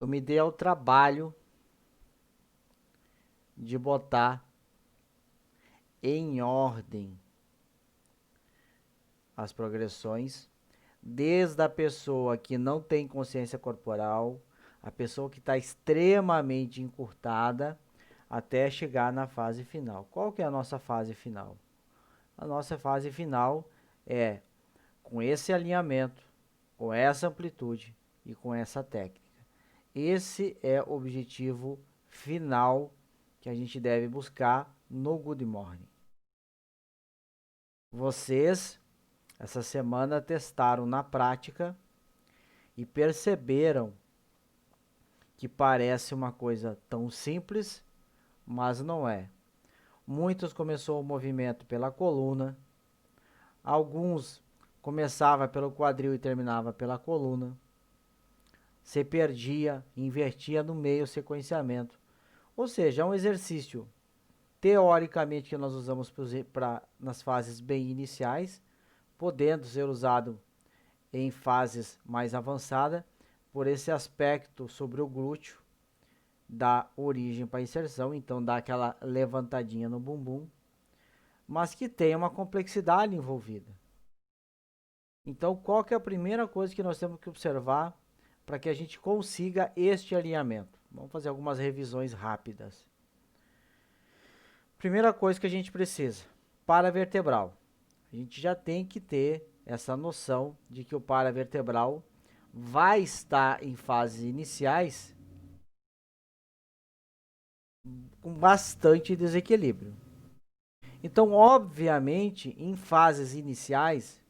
eu me dei ao trabalho de botar em ordem as progressões, desde a pessoa que não tem consciência corporal, a pessoa que está extremamente encurtada, até chegar na fase final. Qual que é a nossa fase final? A nossa fase final é com esse alinhamento, com essa amplitude e com essa técnica. Esse é o objetivo final que a gente deve buscar no Good Morning. Vocês, essa semana, testaram na prática e perceberam que parece uma coisa tão simples, mas não é. Muitos começou o movimento pela coluna, alguns começava pelo quadril e terminava pela coluna. Se perdia, invertia no meio o sequenciamento. Ou seja, é um exercício teoricamente que nós usamos nas fases bem iniciais, podendo ser usado em fases mais avançadas, por esse aspecto sobre o glúteo, da origem para a inserção, então dá aquela levantadinha no bumbum, mas que tem uma complexidade envolvida. Então, qual que é a primeira coisa que nós temos que observar para que a gente consiga este alinhamento? Vamos fazer algumas revisões rápidas. Primeira coisa que a gente precisa, paravertebral. A gente já tem que ter essa noção de que o paravertebral vai estar em fases iniciais com bastante desequilíbrio. Então, obviamente, em fases iniciais,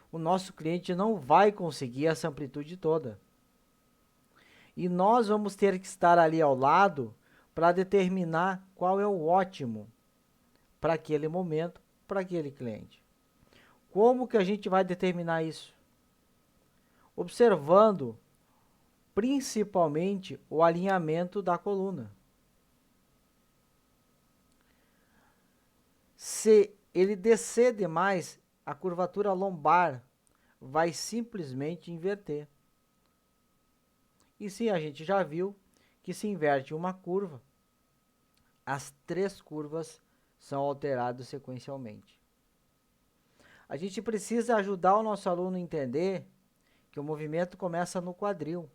o nosso cliente não vai conseguir essa amplitude toda. E nós vamos ter que estar ali ao lado para determinar qual é o ótimo para aquele momento, para aquele cliente. Como que a gente vai determinar isso? Observando principalmente o alinhamento da coluna. Se ele descer demais, a curvatura lombar vai simplesmente inverter. E sim, a gente já viu que se inverte uma curva, as três curvas são alteradas sequencialmente. A gente precisa ajudar o nosso aluno a entender que o movimento começa no quadril,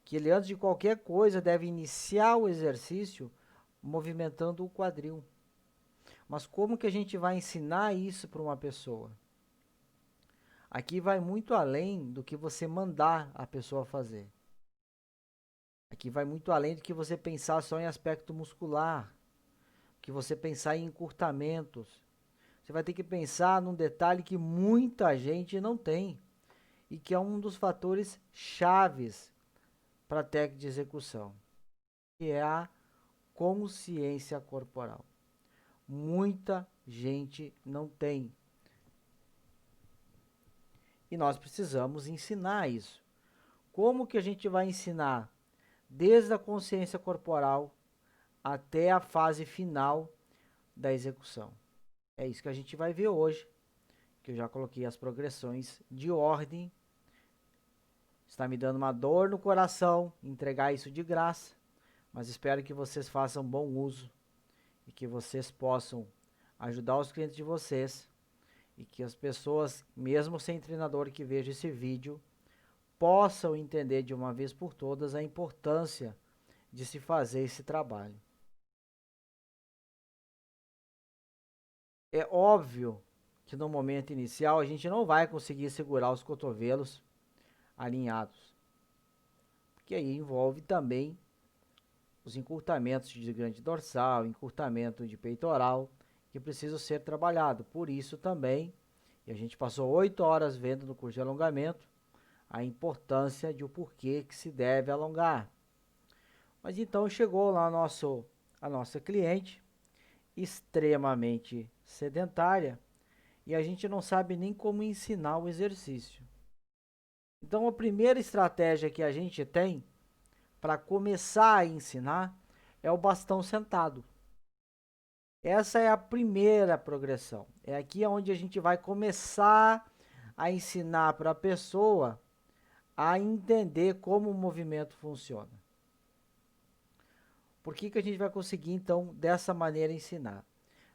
que ele antes de qualquer coisa deve iniciar o exercício movimentando o quadril. Mas como que a gente vai ensinar isso para uma pessoa? Aqui vai muito além do que você mandar a pessoa fazer. Aqui vai muito além do que você pensar só em aspecto muscular, que você pensar em encurtamentos. Você vai ter que pensar num detalhe que muita gente não tem e que é um dos fatores chaves para a técnica de execução, que é a consciência corporal. Muita gente não tem. E nós precisamos ensinar isso. Como que a gente vai ensinar? Desde a consciência corporal até a fase final da execução. É isso que a gente vai ver hoje, que eu já coloquei as progressões de ordem. Está me dando uma dor no coração entregar isso de graça, mas espero que vocês façam bom uso e que vocês possam ajudar os clientes de vocês e que as pessoas, mesmo sem treinador que veja esse vídeo, possam entender de uma vez por todas a importância de se fazer esse trabalho. É óbvio que no momento inicial a gente não vai conseguir segurar os cotovelos alinhados, porque aí envolve também os encurtamentos de grande dorsal, encurtamento de peitoral, que precisam ser trabalhados. Por isso também, e a gente passou 8 horas vendo no curso de alongamento, a importância de o porquê que se deve alongar. Mas então chegou lá a nossa cliente, extremamente sedentária, e a gente não sabe nem como ensinar o exercício. Então a primeira estratégia que a gente tem para começar a ensinar é o bastão sentado. Essa é a primeira progressão. É aqui onde a gente vai começar a ensinar para a pessoa a entender como o movimento funciona. Por que a gente vai conseguir, então, dessa maneira ensinar?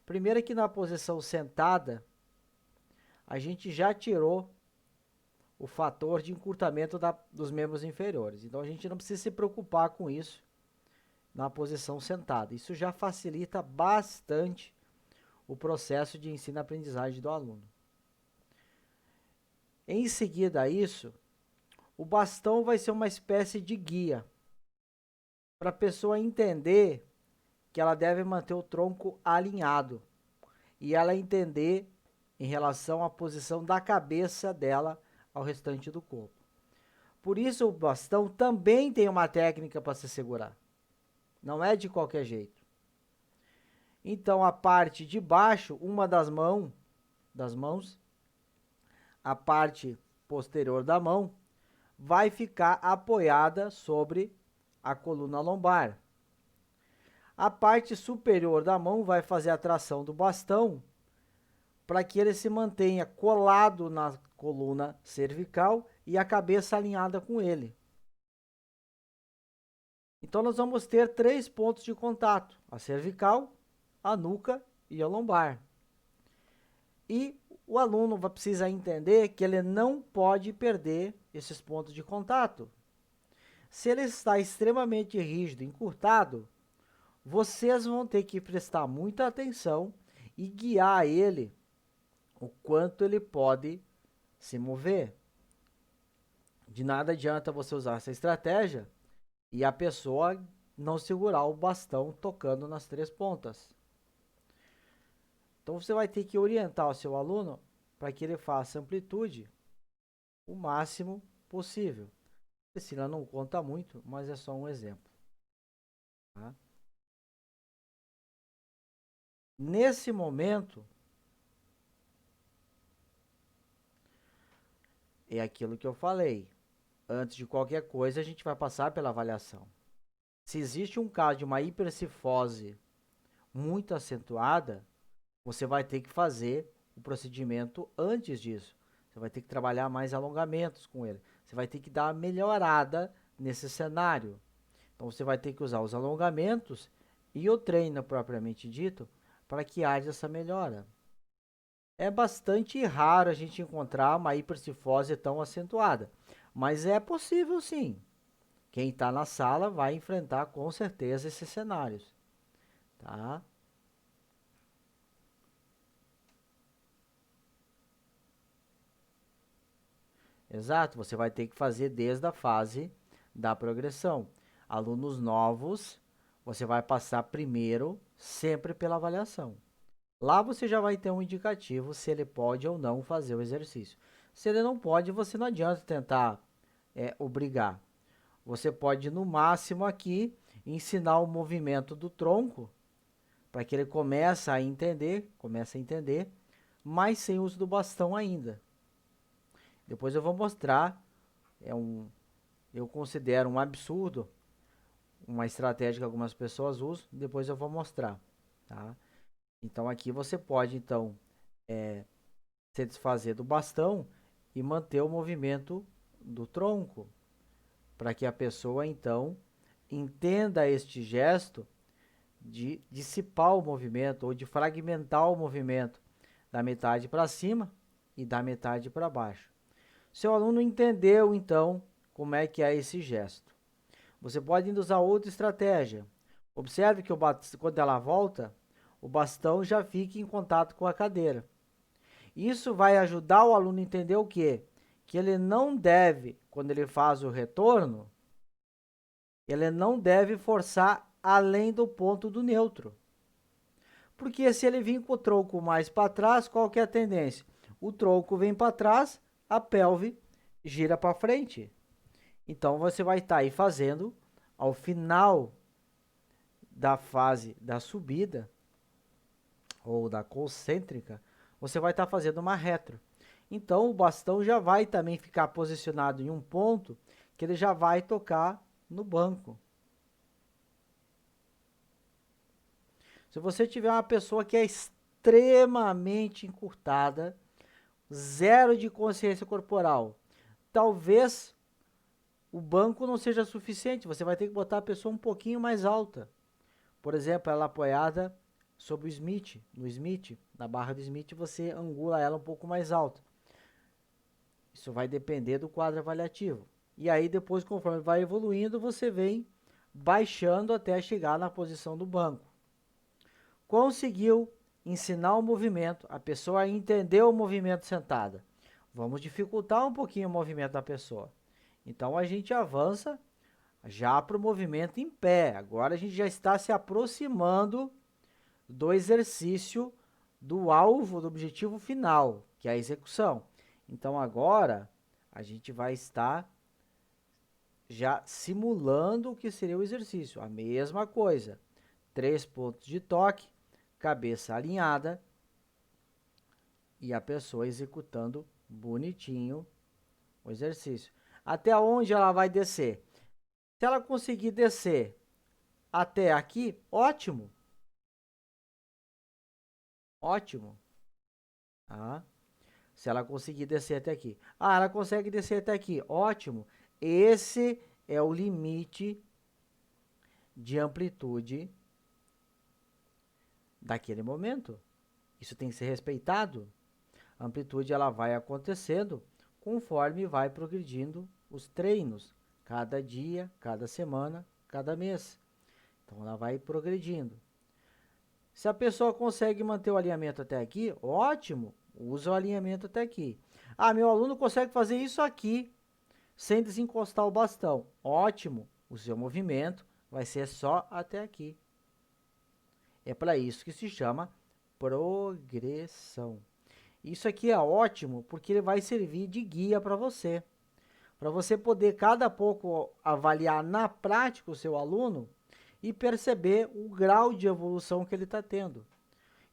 Primeiro que na posição sentada, a gente já tirou o fator de encurtamento dos membros inferiores. Então, a gente não precisa se preocupar com isso na posição sentada. Isso já facilita bastante o processo de ensino-aprendizagem do aluno. Em seguida a isso, o bastão vai ser uma espécie de guia para a pessoa entender que ela deve manter o tronco alinhado e ela entender em relação à posição da cabeça dela ao restante do corpo. Por isso o bastão também tem uma técnica para se segurar. Não é de qualquer jeito. Então a parte de baixo, uma das mãos, a parte posterior da mão, vai ficar apoiada sobre a coluna lombar. A parte superior da mão vai fazer a tração do bastão para que ele se mantenha colado na coluna cervical e a cabeça alinhada com ele. Então nós vamos ter 3 pontos de contato: a cervical, a nuca e a lombar. E o aluno vai precisar entender que ele não pode perder esses pontos de contato. Se ele está extremamente rígido, encurtado, vocês vão ter que prestar muita atenção e guiar ele o quanto ele pode se mover. De nada adianta você usar essa estratégia e a pessoa não segurar o bastão tocando nas 3 pontas. Então você vai ter que orientar o seu aluno para que ele faça amplitude o máximo possível. A Priscila não conta muito, mas é só um exemplo. Tá? Nesse momento, é aquilo que eu falei. Antes de qualquer coisa, a gente vai passar pela avaliação. Se existe um caso de uma hipercifose muito acentuada, você vai ter que fazer o procedimento antes disso. Você vai ter que trabalhar mais alongamentos com ele. Você vai ter que dar uma melhorada nesse cenário. Então, você vai ter que usar os alongamentos e o treino propriamente dito para que haja essa melhora. É bastante raro a gente encontrar uma hipercifose tão acentuada, mas é possível sim. Quem está na sala vai enfrentar com certeza esses cenários, tá? Exato, você vai ter que fazer desde a fase da progressão. Alunos novos, você vai passar primeiro sempre pela avaliação. Lá você já vai ter um indicativo se ele pode ou não fazer o exercício. Se ele não pode, você não adianta tentar obrigar. Você pode, no máximo aqui, ensinar o movimento do tronco para que ele comece a entender, mas sem uso do bastão ainda. Depois eu vou mostrar, eu considero um absurdo, uma estratégia que algumas pessoas usam, depois eu vou mostrar, tá? Então aqui você pode, então, se desfazer do bastão e manter o movimento do tronco, para que a pessoa, então, entenda este gesto de dissipar o movimento ou de fragmentar o movimento da metade para cima e da metade para baixo. Seu aluno entendeu, então, como é que é esse gesto. Você pode ainda usar outra estratégia. Observe que quando ela volta, o bastão já fica em contato com a cadeira. Isso vai ajudar o aluno a entender o quê? Que ele não deve, quando ele faz o retorno, ele não deve forçar além do ponto do neutro. Porque se ele vir com o tronco mais para trás, qual que é a tendência? O tronco vem para trás, a pelve gira para frente. Então, você vai estar aí fazendo, ao final da fase da subida, ou da concêntrica, você vai estar fazendo uma retro. Então, o bastão já vai também ficar posicionado em um ponto que ele já vai tocar no banco. Se você tiver uma pessoa que é extremamente encurtada, zero de consciência corporal, talvez o banco não seja suficiente, você vai ter que botar a pessoa um pouquinho mais alta. Por exemplo, ela apoiada sobre o Smith, no Smith, na barra do Smith, você angula ela um pouco mais alta. Isso vai depender do quadro avaliativo. E aí depois, conforme vai evoluindo, você vem baixando até chegar na posição do banco. Conseguiu ensinar o movimento, a pessoa entendeu o movimento sentada. Vamos dificultar um pouquinho o movimento da pessoa. Então a gente avança já para o movimento em pé. Agora a gente já está se aproximando do exercício do alvo, do objetivo final, que é a execução. Então agora a gente vai estar já simulando o que seria o exercício. A mesma coisa. 3 pontos de toque, cabeça alinhada e a pessoa executando bonitinho o exercício. Até onde ela vai descer? Se ela conseguir descer até aqui, ótimo. Ótimo. Tá? Se ela conseguir descer até aqui. Ah, ela consegue descer até aqui. Ótimo. Esse é o limite de amplitude daquele momento. Isso tem que ser respeitado. A amplitude ela vai acontecendo conforme vai progredindo os treinos. Cada dia, cada semana, cada mês. Então ela vai progredindo. Se a pessoa consegue manter o alinhamento até aqui, ótimo, usa o alinhamento até aqui. Ah, meu aluno consegue fazer isso aqui, sem desencostar o bastão. Ótimo, o seu movimento vai ser só até aqui. É para isso que se chama progressão. Isso aqui é ótimo porque ele vai servir de guia para você. Para você poder cada pouco avaliar na prática o seu aluno e perceber o grau de evolução que ele está tendo.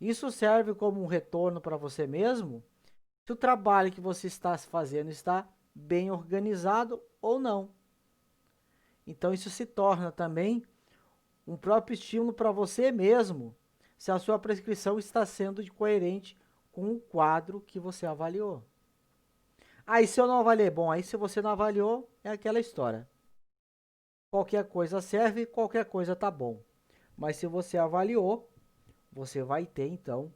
Isso serve como um retorno para você mesmo, se o trabalho que você está fazendo está bem organizado ou não. Então isso se torna também um próprio estímulo para você mesmo, se a sua prescrição está sendo coerente com o quadro que você avaliou. Aí se eu não avaliei, bom, aí se você não avaliou, é aquela história. Qualquer coisa serve, qualquer coisa tá bom. Mas se você avaliou, você vai ter então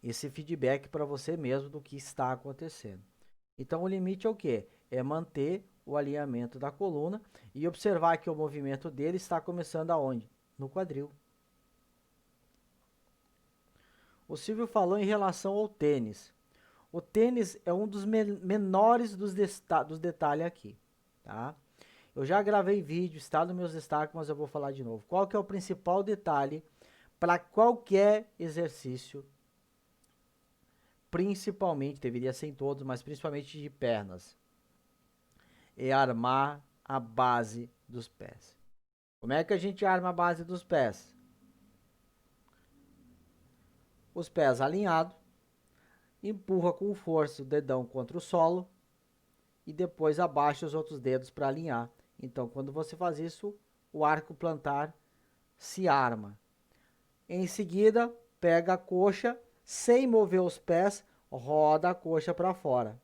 esse feedback para você mesmo do que está acontecendo. Então o limite é o quê? É manter o alinhamento da coluna e observar que o movimento dele está começando aonde? No quadril. O Silvio falou em relação ao tênis. O tênis é um dos menores dos detalhes aqui, tá? Eu já gravei vídeo, está nos meus destaques, mas eu vou falar de novo. Qual que é o principal detalhe para qualquer exercício? Principalmente, deveria ser em todos, mas principalmente de pernas. É armar a base dos pés. Como é que a gente arma a base dos pés? Os pés alinhados, empurra com força o dedão contra o solo e depois abaixa os outros dedos para alinhar. Então, quando você faz isso, o arco plantar se arma. Em seguida, pega a coxa, sem mover os pés, roda a coxa para fora.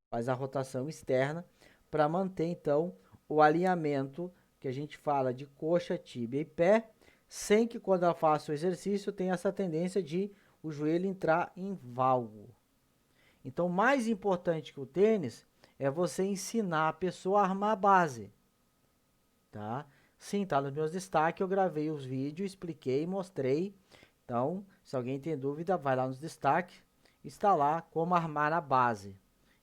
Faz a rotação externa para manter, então, o alinhamento que a gente fala de coxa, tíbia e pé, sem que quando ela faça o exercício tenha essa tendência de o joelho entrar em valgo. Então, mais importante que o tênis é você ensinar a pessoa a armar a base, tá? Sim, tá nos meus destaques, eu gravei os vídeos, expliquei, mostrei. Então, se alguém tem dúvida, vai lá nos destaques, está lá como armar a base.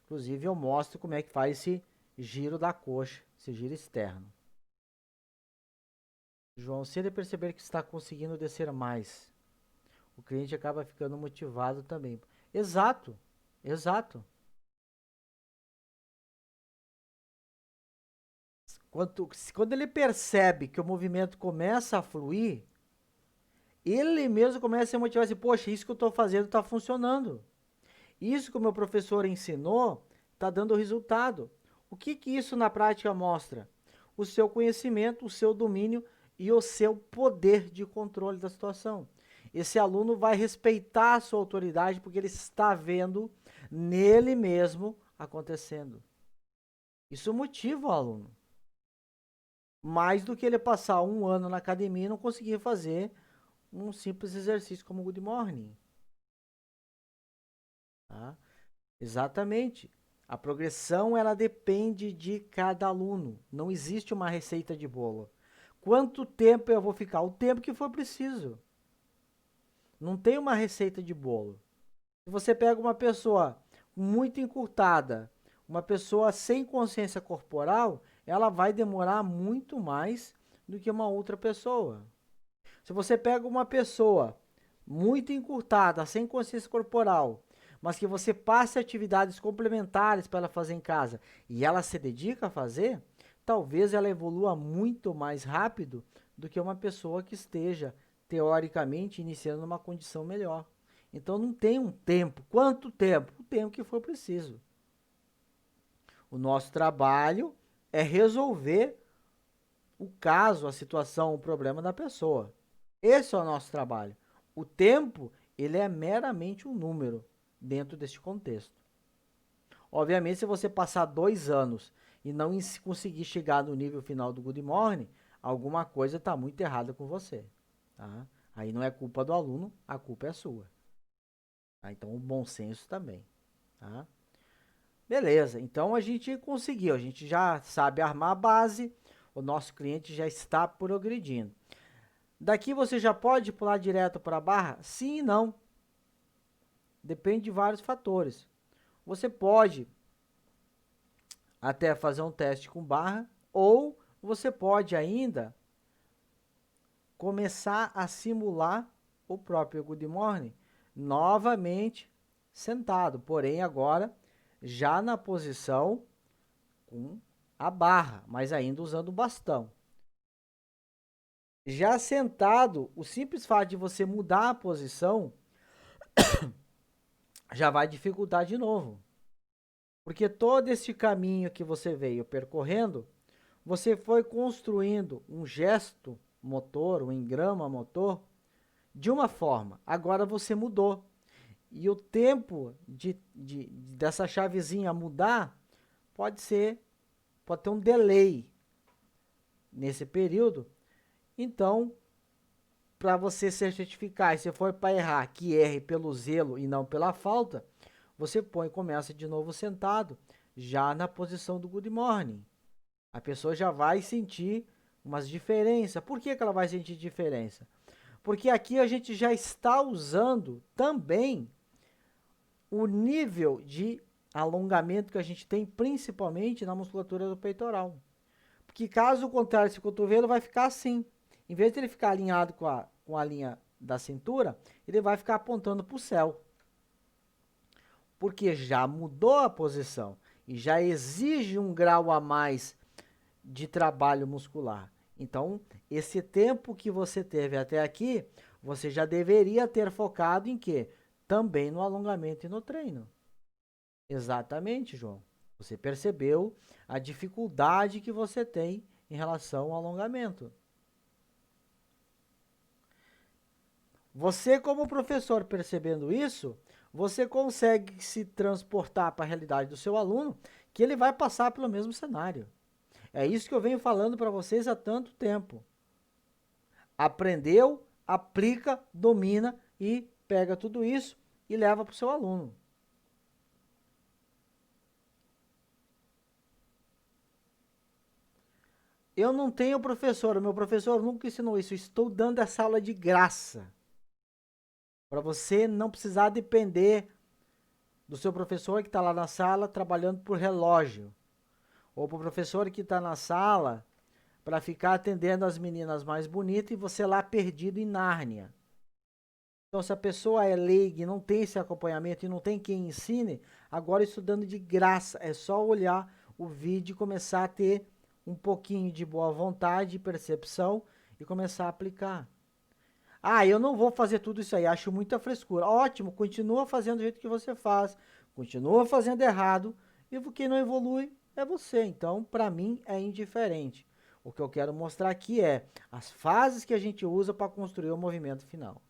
Inclusive, eu mostro como é que faz esse giro da coxa, esse giro externo. João, se ele perceber que está conseguindo descer mais, o cliente acaba ficando motivado também. Exato, exato. Quando ele percebe que o movimento começa a fluir, ele mesmo começa a se motivar assim, poxa, isso que eu estou fazendo está funcionando. Isso que o meu professor ensinou está dando resultado. O que que isso na prática mostra? O seu conhecimento, o seu domínio e o seu poder de controle da situação. Esse aluno vai respeitar a sua autoridade porque ele está vendo nele mesmo acontecendo. Isso motiva o aluno. Mais do que ele passar um ano na academia e não conseguir fazer um simples exercício como o Good Morning. Tá? Exatamente. A progressão, ela depende de cada aluno. Não existe uma receita de bolo. Quanto tempo eu vou ficar? O tempo que for preciso. Não tem uma receita de bolo. Se você pega uma pessoa muito encurtada, uma pessoa sem consciência corporal, ela vai demorar muito mais do que uma outra pessoa. Se você pega uma pessoa muito encurtada, sem consciência corporal, mas que você passe atividades complementares para ela fazer em casa e ela se dedica a fazer, talvez ela evolua muito mais rápido do que uma pessoa que esteja, teoricamente, iniciando uma condição melhor. Então não tem um tempo. Quanto tempo? O tempo que for preciso. O nosso trabalho é resolver o caso, a situação, o problema da pessoa. Esse é o nosso trabalho. O tempo, ele é meramente um número dentro deste contexto. Obviamente, se você passar 2 anos e não conseguir chegar no nível final do Good Morning, alguma coisa está muito errada com você. Tá? Aí não é culpa do aluno, a culpa é sua. Tá? Então, o bom senso também. Tá? Beleza, então a gente conseguiu, a gente já sabe armar a base, o nosso cliente já está progredindo. Daqui você já pode pular direto para a barra? Sim e não. Depende de vários fatores. Você pode até fazer um teste com barra, ou você pode ainda começar a simular o próprio Good Morning novamente sentado, porém agora já na posição com a barra, mas ainda usando o bastão. Já sentado, o simples fato de você mudar a posição já vai dificultar de novo. Porque todo esse caminho que você veio percorrendo, você foi construindo um gesto motor, um engrama motor, de uma forma. Agora você mudou. E o tempo dessa chavezinha mudar pode ter um delay nesse período. Então, para você se certificar, e se for para errar, que erre pelo zelo e não pela falta, você começa de novo sentado, já na posição do Good Morning. A pessoa já vai sentir umas diferenças. Por que ela vai sentir diferença? Porque aqui a gente já está usando também o nível de alongamento que a gente tem, principalmente na musculatura do peitoral. Porque caso contrário, esse cotovelo vai ficar assim. Em vez de ele ficar alinhado com a linha da cintura, ele vai ficar apontando para o céu. Porque já mudou a posição e já exige um grau a mais de trabalho muscular. Então, esse tempo que você teve até aqui, você já deveria ter focado em quê? Também no alongamento e no treino. Exatamente, João. Você percebeu a dificuldade que você tem em relação ao alongamento. Você, como professor, percebendo isso, você consegue se transportar para a realidade do seu aluno, que ele vai passar pelo mesmo cenário. É isso que eu venho falando para vocês há tanto tempo. Aprendeu, aplica, domina e pega tudo isso e leva para o seu aluno. Eu não tenho professor, o meu professor nunca ensinou isso. Estou dando essa aula de graça. Para você não precisar depender do seu professor que está lá na sala trabalhando por relógio. Ou para o professor que está na sala para ficar atendendo as meninas mais bonitas e você lá perdido em Nárnia. Então, se a pessoa é leiga e não tem esse acompanhamento e não tem quem ensine, agora estudando de graça, é só olhar o vídeo e começar a ter um pouquinho de boa vontade e percepção e começar a aplicar. Ah, eu não vou fazer tudo isso aí, acho muita frescura. Ótimo, continua fazendo do jeito que você faz, continua fazendo errado e quem não evolui é você. Então, para mim, é indiferente. O que eu quero mostrar aqui é as fases que a gente usa para construir o movimento final.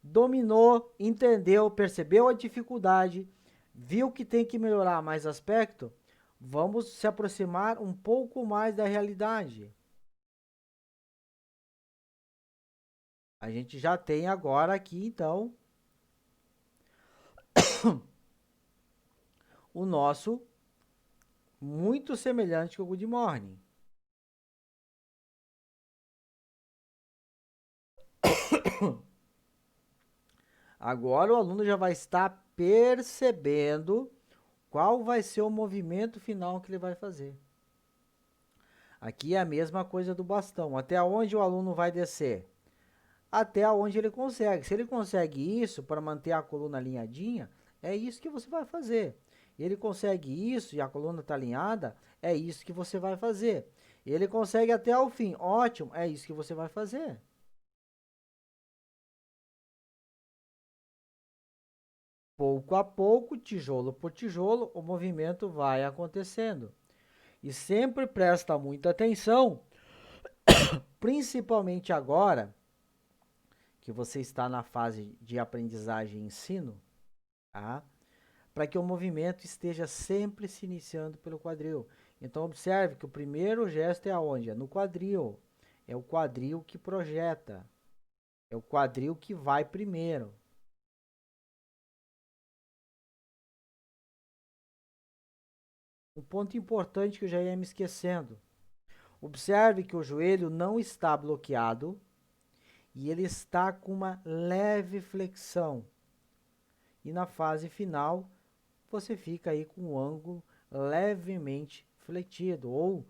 Dominou, entendeu, percebeu a dificuldade, viu que tem que melhorar mais aspecto, Vamos se aproximar um pouco mais da realidade. A gente já tem agora aqui, então, o nosso muito semelhante com o Good Morning. Agora o aluno já vai estar percebendo qual vai ser o movimento final que ele vai fazer. Aqui é a mesma coisa do bastão. Até onde o aluno vai descer? Até onde ele consegue. Se ele consegue isso para manter a coluna alinhadinha, é isso que você vai fazer. Ele consegue isso e a coluna está alinhada, é isso que você vai fazer. Ele consegue até o fim, ótimo, é isso que você vai fazer. Pouco a pouco, tijolo por tijolo, o movimento vai acontecendo. E sempre presta muita atenção, principalmente agora que você está na fase de aprendizagem e ensino, tá? Para que o movimento esteja sempre se iniciando pelo quadril. Então, observe que o primeiro gesto é aonde? É no quadril. É o quadril que projeta. É o quadril que vai primeiro. Um ponto importante que eu já ia me esquecendo. Observe que o joelho não está bloqueado e ele está com uma leve flexão. E na fase final, você fica aí com o ângulo levemente fletido, ou,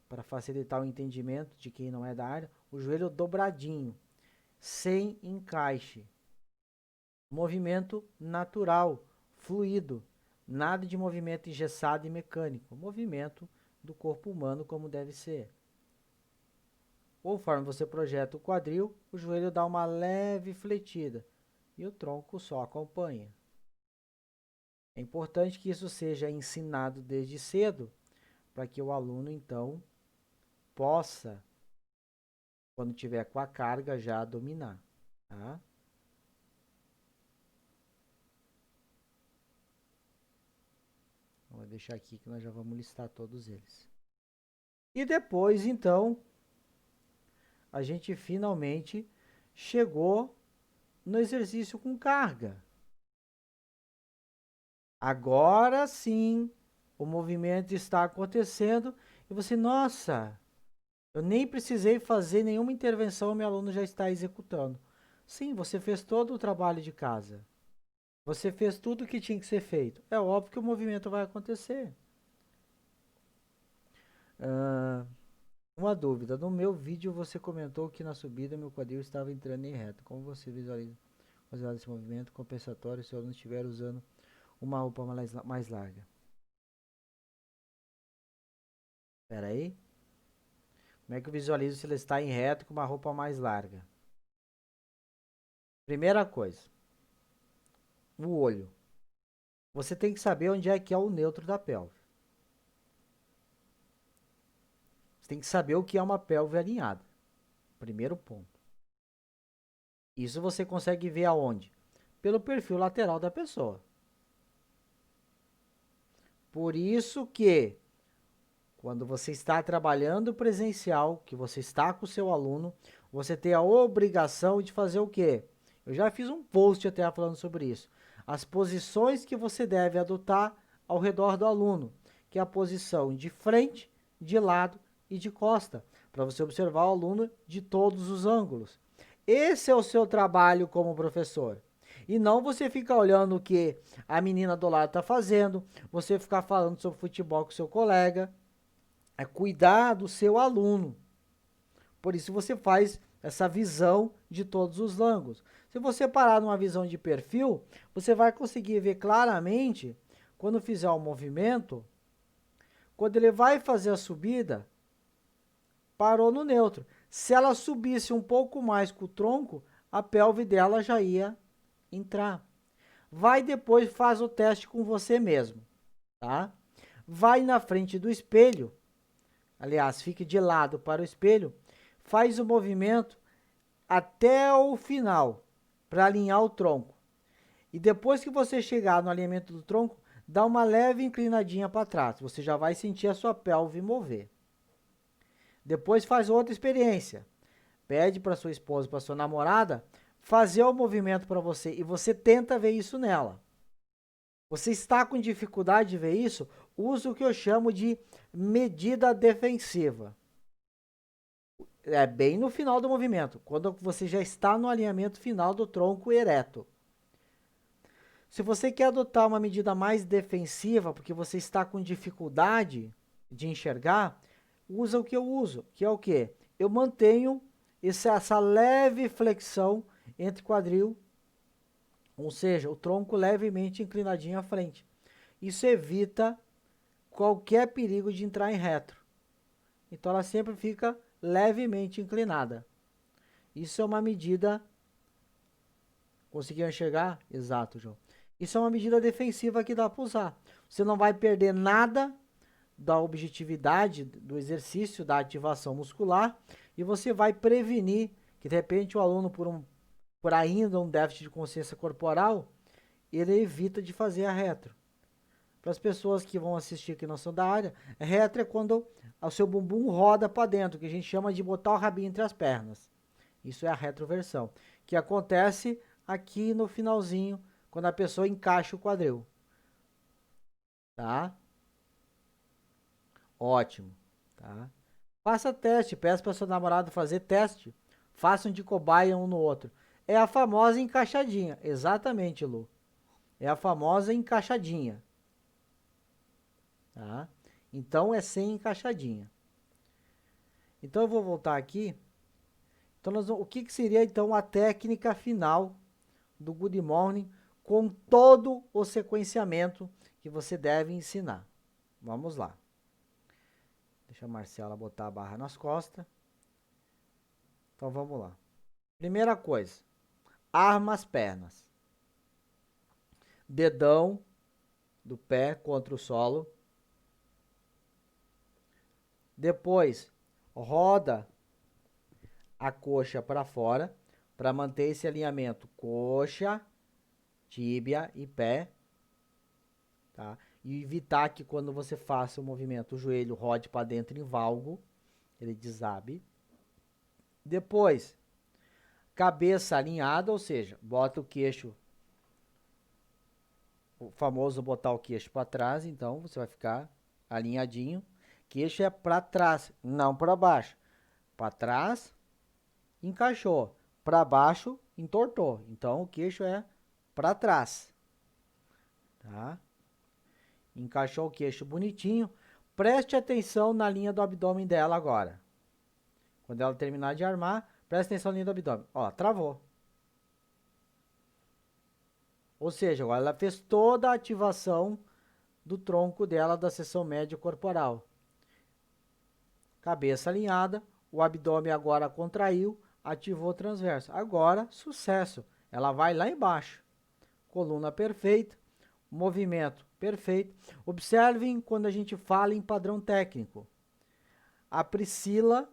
para facilitar o entendimento de quem não é da área, o joelho dobradinho, sem encaixe. Movimento natural, fluido, nada de movimento engessado e mecânico, movimento do corpo humano como deve ser. Conforme você projeta o quadril, o joelho dá uma leve fletida e o tronco só acompanha. É importante que isso seja ensinado desde cedo, para que o aluno, então, possa, quando tiver com a carga, já dominar. Tá? Vou deixar aqui que nós já vamos listar todos eles. E depois, então, a gente finalmente chegou no exercício com carga. Agora sim, o movimento está acontecendo e você, nossa, eu nem precisei fazer nenhuma intervenção, meu aluno já está executando. Sim, você fez todo o trabalho de casa. Você fez tudo o que tinha que ser feito. É óbvio que o movimento vai acontecer. Uma dúvida. No meu vídeo você comentou que na subida meu quadril estava entrando em reto. Como você visualiza esse movimento compensatório se eu não estiver usando uma roupa mais larga? Espera aí. Como é que eu visualizo se ele está em reto com uma roupa mais larga? Primeira coisa, o olho. Você tem que saber onde é que é o neutro da pelve. Você tem que saber o que é uma pelve alinhada. Primeiro ponto. Isso você consegue ver aonde? Pelo perfil lateral da pessoa. Por isso que, quando você está trabalhando presencial, que você está com o seu aluno, você tem a obrigação de fazer o quê? Eu já fiz um post até falando sobre isso. As posições que você deve adotar ao redor do aluno, que é a posição de frente, de lado e de costa, para você observar o aluno de todos os ângulos. Esse é o seu trabalho como professor. E não você ficar olhando o que a menina do lado está fazendo, você ficar falando sobre futebol com seu colega. É cuidar do seu aluno. Por isso você faz essa visão de todos os ângulos. Se você parar numa visão de perfil, você vai conseguir ver claramente, quando fizer o movimento, quando ele vai fazer a subida, parou no neutro. Se ela subisse um pouco mais com o tronco, a pelve dela já ia entrar. Vai depois, faz o teste com você mesmo, tá? Vai na frente do espelho, aliás, fique de lado para o espelho, faz o movimento até o final, para alinhar o tronco. E depois que você chegar no alinhamento do tronco, dá uma leve inclinadinha para trás. Você já vai sentir a sua pelve mover. Depois faz outra experiência. Pede para sua esposa, para sua namorada, fazer o movimento para você e você tenta ver isso nela. Você está com dificuldade de ver isso? Usa o que eu chamo de medida defensiva. É bem no final do movimento, quando você já está no alinhamento final do tronco ereto. Se você quer adotar uma medida mais defensiva, porque você está com dificuldade de enxergar, usa o que eu uso, que é o quê? Eu mantenho essa leve flexão entre quadril, ou seja, o tronco levemente inclinadinho à frente. Isso evita qualquer perigo de entrar em retro. Então ela sempre fica levemente inclinada. Isso é uma medida... Conseguiu enxergar? Exato, João. Isso é uma medida defensiva que dá para usar. Você não vai perder nada da objetividade do exercício, da ativação muscular, e você vai prevenir que, de repente, o aluno, por ainda um déficit de consciência corporal, ele evita de fazer a retro. Para as pessoas que vão assistir que não são da área, a retro é quando o seu bumbum roda para dentro, que a gente chama de botar o rabinho entre as pernas. Isso é a retroversão, que acontece aqui no finalzinho, quando a pessoa encaixa o quadril. Tá? Ótimo. Tá? Faça teste, peça para seu namorado fazer teste. Façam de cobaia um no outro. É a famosa encaixadinha. Exatamente, Lu. É a famosa encaixadinha. Tá? Então, é sem encaixadinha. Então, eu vou voltar aqui. Então, o que seria, então, a técnica final do Good Morning com todo o sequenciamento que você deve ensinar? Vamos lá. Deixa a Marcela botar a barra nas costas. Então, vamos lá. Primeira coisa, arma as pernas. Dedão do pé contra o solo. Depois, roda a coxa para fora para manter esse alinhamento coxa, tíbia e pé. Tá? E evitar que quando você faça o movimento, o joelho rode para dentro em valgo, ele desabe. Depois, cabeça alinhada, ou seja, bota o queixo, o famoso botar o queixo para trás, então você vai ficar alinhadinho. Queixo é para trás, não para baixo. Para trás, encaixou. Para baixo, entortou. Então o queixo é para trás. Tá? Encaixou o queixo bonitinho. Preste atenção na linha do abdômen dela agora. Quando ela terminar de armar, preste atenção na linha do abdômen. Ó, travou. Ou seja, agora ela fez toda a ativação do tronco dela da seção média corporal. Cabeça alinhada, o abdômen agora contraiu, ativou o transverso. Agora, sucesso. Ela vai lá embaixo. Coluna perfeita, movimento perfeito. Observem quando a gente fala em padrão técnico. A Priscila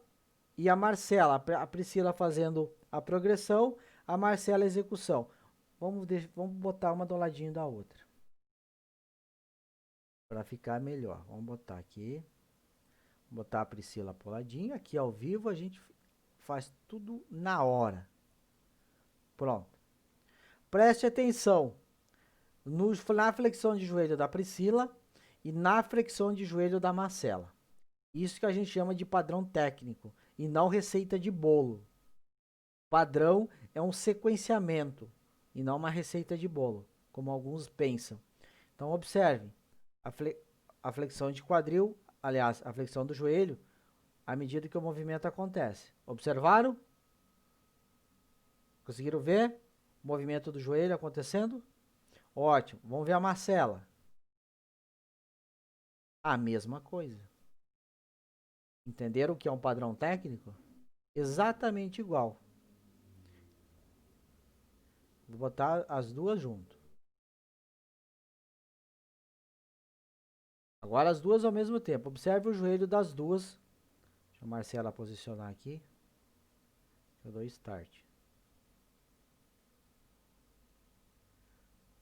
e a Marcela. A Priscila fazendo a progressão, a Marcela a execução. Vamos botar uma do ladinho da outra. Para ficar melhor. Vamos botar aqui. Botar a Priscila pro ladinho. Aqui ao vivo a gente faz tudo na hora. Pronto. Preste atenção na flexão de joelho da Priscila e na flexão de joelho da Marcela. Isso que a gente chama de padrão técnico e não receita de bolo. Padrão é um sequenciamento e não uma receita de bolo, como alguns pensam. Então observe a flexão de quadril, aliás, a flexão do joelho, à medida que o movimento acontece. Observaram? Conseguiram ver o movimento do joelho acontecendo? Ótimo. Vamos ver a Marcela. A mesma coisa. Entenderam o que é um padrão técnico? Exatamente igual. Vou botar as duas junto. Agora as duas ao mesmo tempo. Observe o joelho das duas. Deixa a Marcela posicionar aqui. Eu dou start.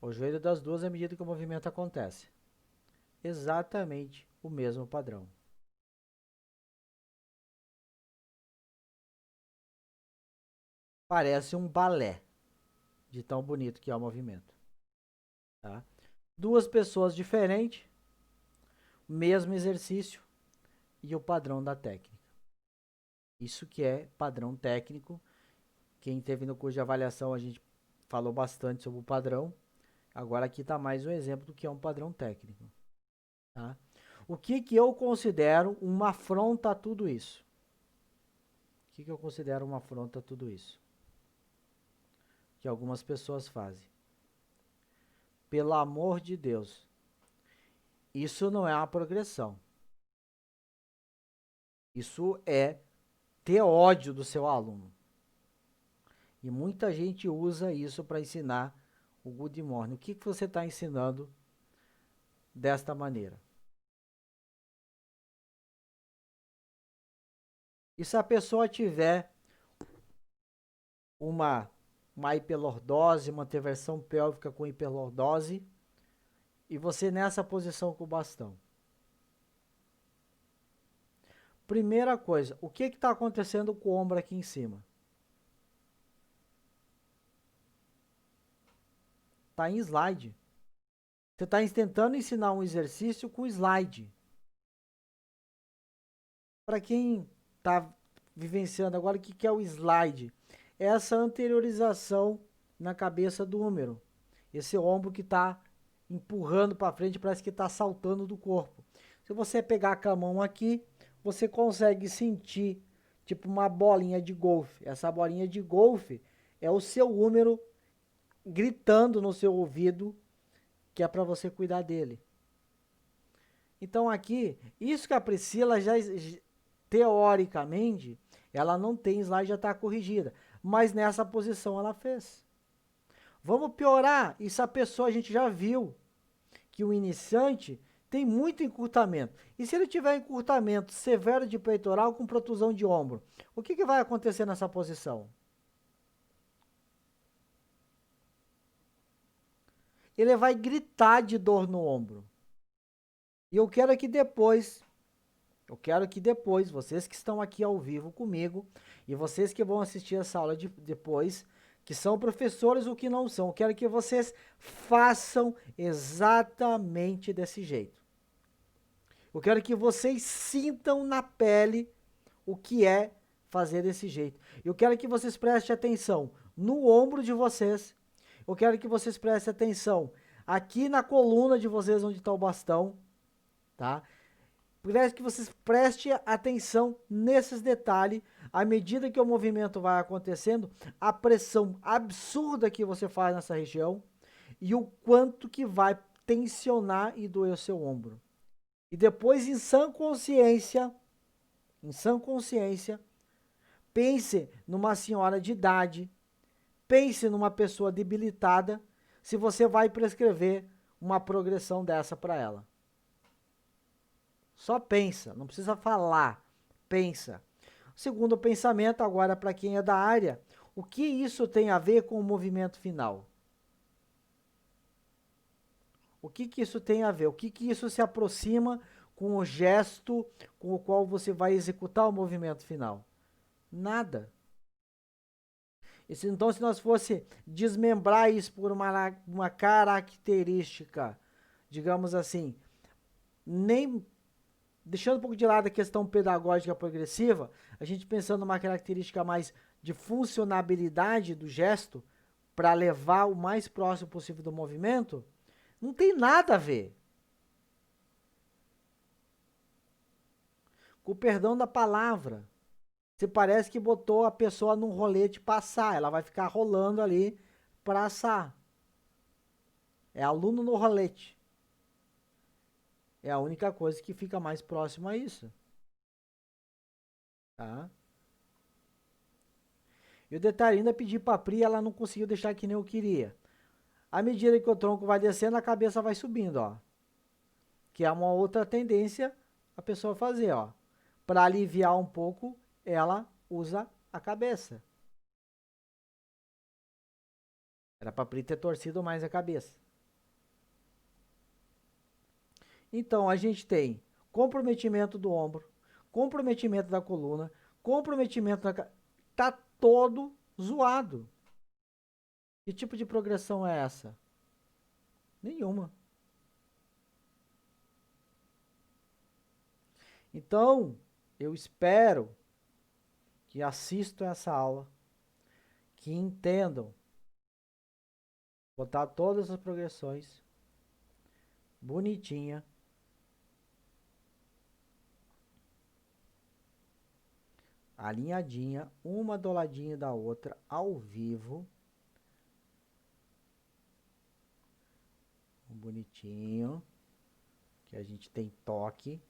O joelho das duas à medida que o movimento acontece. exatamente o mesmo padrão. Parece um balé, de tão bonito que é o movimento. Tá? Duas pessoas diferentes, mesmo exercício e o padrão da técnica. Isso que é padrão técnico. Quem teve no curso de avaliação, a gente falou bastante sobre o padrão. Agora aqui está mais um exemplo do que é um padrão técnico. Tá? O que eu considero uma afronta a tudo isso? O que eu considero uma afronta a tudo isso? Que algumas pessoas fazem. Pelo amor de Deus, isso não é uma progressão. Isso é ter ódio do seu aluno. E muita gente usa isso para ensinar o Good Morning. O que você está ensinando desta maneira? E se a pessoa tiver uma hiperlordose, uma interversão pélvica com hiperlordose, e você nessa posição com o bastão? Primeira coisa, o que está acontecendo com o ombro aqui em cima? Está em slide. Você está tentando ensinar um exercício com slide. Para quem está vivenciando agora, o que é o slide? É essa anteriorização na cabeça do húmero. Esse ombro que está empurrando para frente, parece que está saltando do corpo. Se você pegar com a mão aqui, você consegue sentir tipo uma bolinha de golfe. Essa bolinha de golfe é o seu húmero gritando no seu ouvido que é para você cuidar dele. Então aqui, isso que a Priscila já teoricamente, ela não tem slide, já está corrigida. Mas nessa posição ela fez. Vamos piorar. Isso a pessoa, a gente já viu que o iniciante tem muito encurtamento. E se ele tiver encurtamento severo de peitoral com protusão de ombro, o que vai acontecer nessa posição? Ele vai gritar de dor no ombro. E eu quero que depois, vocês que estão aqui ao vivo comigo, e vocês que vão assistir essa aula depois, que são professores ou que não são, eu quero que vocês façam exatamente desse jeito. Eu quero que vocês sintam na pele o que é fazer desse jeito. Eu quero que vocês prestem atenção no ombro de vocês. Eu quero que vocês prestem atenção aqui na coluna de vocês, onde está o bastão, tá? Que vocês prestem atenção nesses detalhes, à medida que o movimento vai acontecendo, a pressão absurda que você faz nessa região e o quanto que vai tensionar e doer o seu ombro. E depois, em sã consciência, pense numa senhora de idade, pense numa pessoa debilitada, se você vai prescrever uma progressão dessa para ela. Só pensa, não precisa falar, pensa. Segundo pensamento, agora para quem é da área, o que isso tem a ver com o movimento final? O que isso tem a ver? O que isso se aproxima com o gesto com o qual você vai executar o movimento final? Nada. Então, se nós fosse desmembrar isso por uma característica, digamos assim, nem deixando um pouco de lado a questão pedagógica progressiva, a gente pensando numa característica mais de funcionabilidade do gesto para levar o mais próximo possível do movimento, não tem nada a ver. Com o perdão da palavra. Você parece que botou a pessoa num rolete para assar. Ela vai ficar rolando ali para assar. É aluno no rolete. É a única coisa que fica mais próximo a isso. Tá? E o detalhe, ainda pedi para a Pri, ela não conseguiu deixar que nem eu queria. À medida que o tronco vai descendo, a cabeça vai subindo, ó. Que é uma outra tendência a pessoa fazer, ó. Para aliviar um pouco, ela usa a cabeça. Era para Pri ter torcido mais a cabeça. Então, a gente tem comprometimento do ombro, comprometimento da coluna, comprometimento da... Tá todo zoado. Que tipo de progressão é essa? Nenhuma. Então, eu espero que assistam essa aula, que entendam, botar todas as progressões bonitinha, alinhadinha, uma do ladinho da outra, ao vivo, bonitinho, que a gente tem toque.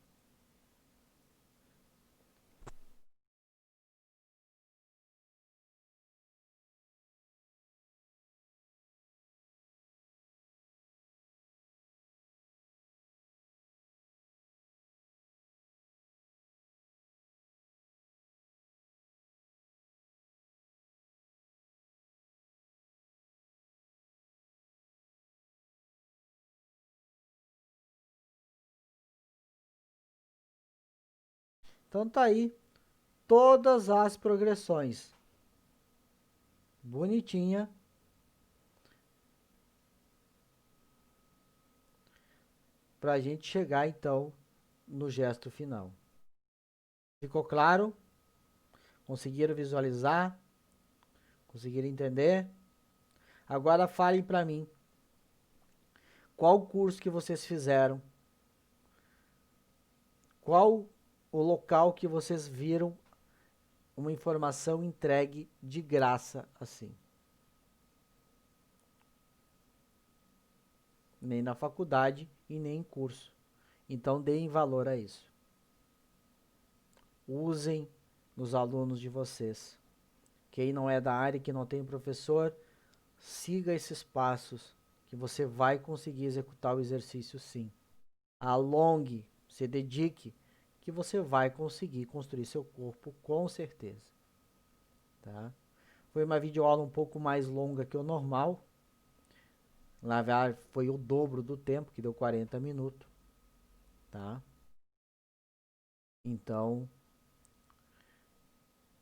Então tá aí todas as progressões bonitinha para a gente chegar então no gesto final. Ficou claro? Conseguiram visualizar? Conseguiram entender? Agora falem para mim qual curso que vocês fizeram, qual o local que vocês viram uma informação entregue de graça assim. Nem na faculdade e nem em curso. Então deem valor a isso. Usem nos alunos de vocês. Quem não é da área, que não tem professor, siga esses passos que você vai conseguir executar o exercício sim. Alongue, se dedique, que você vai conseguir construir seu corpo com certeza. Tá? Foi uma videoaula um pouco mais longa que o normal. Na verdade, foi o dobro do tempo, que deu 40 minutos. Tá? Então,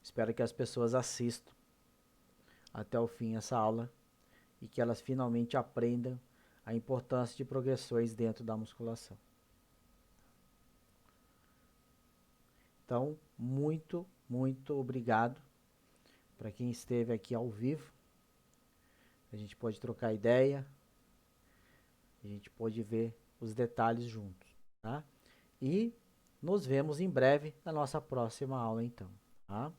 espero que as pessoas assistam até o fim essa aula e que elas finalmente aprendam a importância de progressões dentro da musculação. Então, muito obrigado para quem esteve aqui ao vivo. A gente pode trocar ideia, a gente pode ver os detalhes juntos, tá? E nos vemos em breve na nossa próxima aula, então, tá?